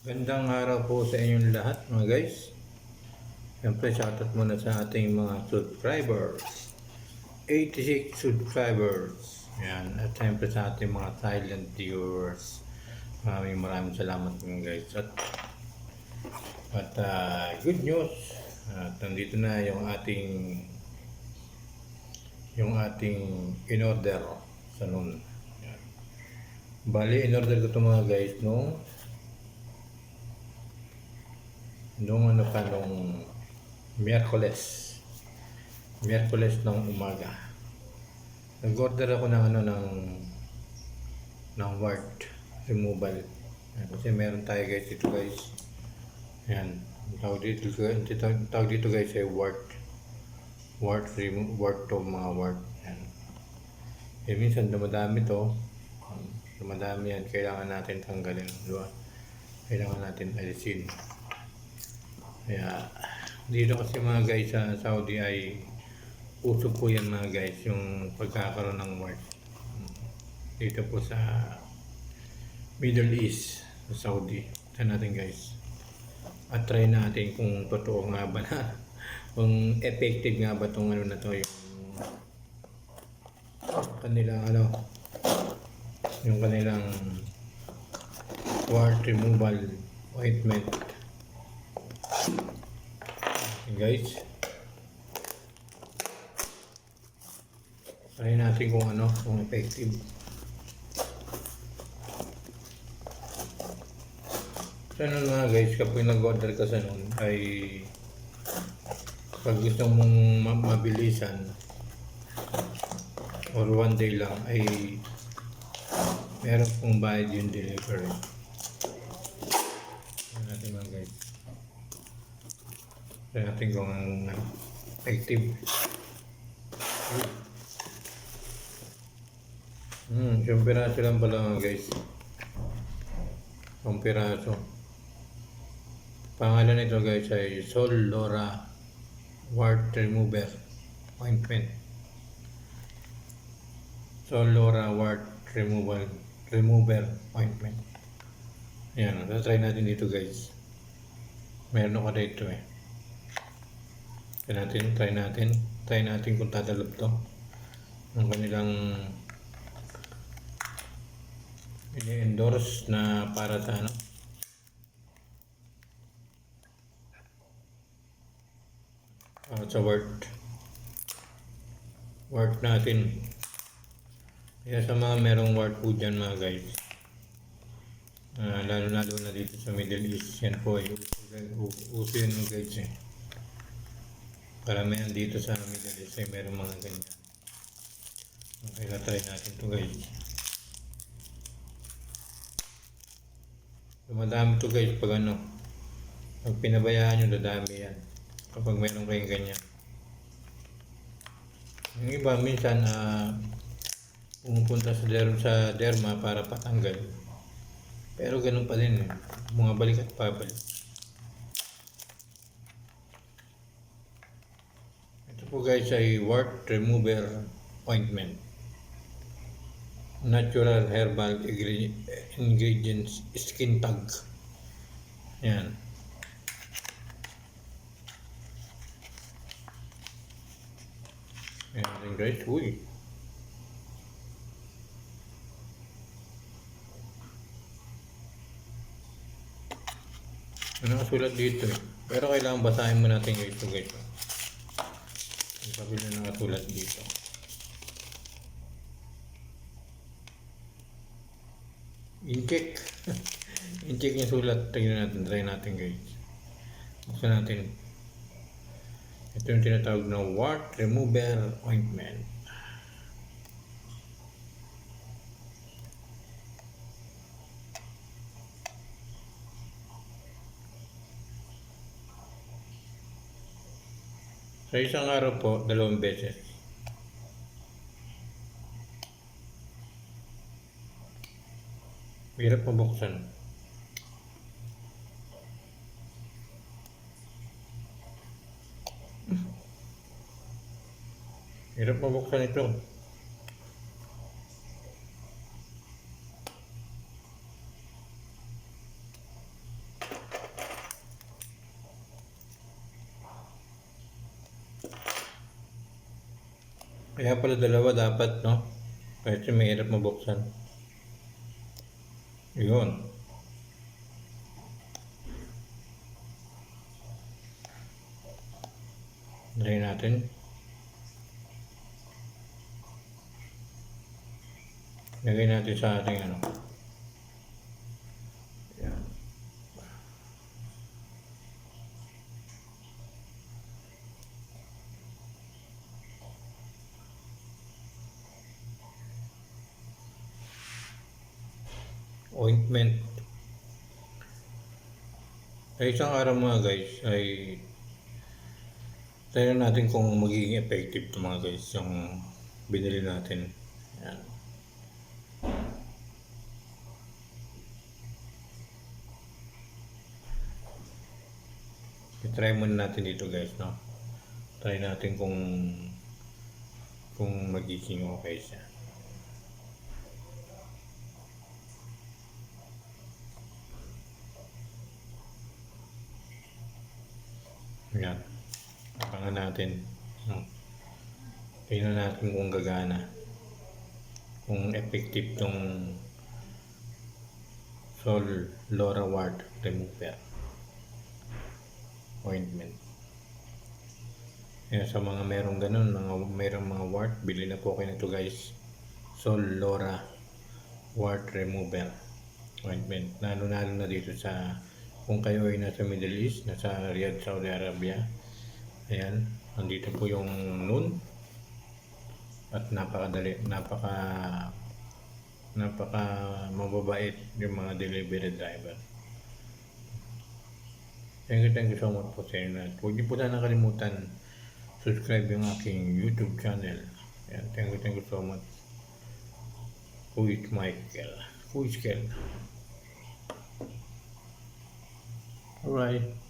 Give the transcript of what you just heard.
Gandang araw po sa inyong lahat mga guys. Siyempre shoutout muna sa ating mga subscribers. 86 subscribers. Yan. At siyempre sa ating mga silent viewers. Maraming salamat mga guys. At good news. At nandito na yung ating in-order sa noon. Yan. Bali, in-order ko ito mga guys nung Miyerkules ng umaga. Nag-order ako ng wart removal. Kasi meron tayo guys dito guys. Ayan. Tawag dito guys ay wart to mga wart. Ayan. Minsan dumadami to. Dumadami yan. Kailangan natin tanggalin. Diba? Kailangan natin alisin. Kaya dito kasi mga guys sa Saudi ay uso po yan mga guys yung pagkakaroon ng wart dito po sa Middle East sa Saudi. Tignan natin guys at try natin kung totoo nga ba na kung effective nga ba itong na to yung kanilang wart removal ointment. Guys, try natin kung effective. So mga guys, kapag nag-order ka sa nun ay pag gusto mong mabilisan or one day lang ay meron pong bayad yung delivery. Try natin mga guys. Try natin kung effective. Isang piraso lang pala mga guys. Isang piraso. Pangalan nito guys ay Solora Wart Remover Ointment. Solora Wart Remover Ointment. Ayan, try natin dito guys. Meron ako dito eh. Try natin kung tatalab to ng kanilang ini-endorse na para sa sa wart natin. Kaya sa mga merong wart po dyan mga guys, lalo na dito sa Middle East, yan po ay uso yun guys eh. Karamihan dito sa Middle East ay meron mga ganyan. Okay, try natin to guys. Dumadami to guys pag pag pinabayaan nyo, dadami yan kapag meron kayong ganyan. Yung iba minsan pumupunta sa derma para patanggal, pero ganun pa din eh, mga balik at pabalik. Ito po guys ay wart remover ointment, natural herbal ingredients, skin tag. Yan. Ayan guys, uy. Nakasulat dito eh. Pero kailangan basahin mo natin ito guys. Ang sabi na nakasulat dito. In-check. In-check yung sulat. Tingnan natin. Try natin guys. Buksan natin. Ito yung tinatawag na wart remover ointment. Sa isang araw po, 2 beses. Hirap mabuksan. Hirap mabuksan ito. Kaya pala dalawa dapat, no? Kasi mahirap mabuksan. Yun. Try natin. Lagay natin sa ating ano. Yan. Ointment. Ay isang araw mga guys ay tayo natin kung magiging effective ito mga guys yung binili natin. Yan. I-try muna natin dito guys, no? Try natin kung magiging okay siya. Yan. Abangan natin. No? Tingnan natin kung gagana. Kung effective tong Sol Laura Wart Remover Ointment. Kaya sa mga merong ganun, merong mga wart, bili na po kayo nito guys. Sol Laura Wart Remover Ointment. Lalo na dito sa kung kayo ay nasa Middle East, nasa Riyadh, Saudi Arabia. Ayan, nandito po yung noon. At napakadali, napaka mababait yung mga delivery driver. Thank you so much po sa inyo. Huwag niyo po na nakalimutan subscribe yung aking YouTube channel. Ayan, thank you so much. Who is Michael? Who is Kel? Alright.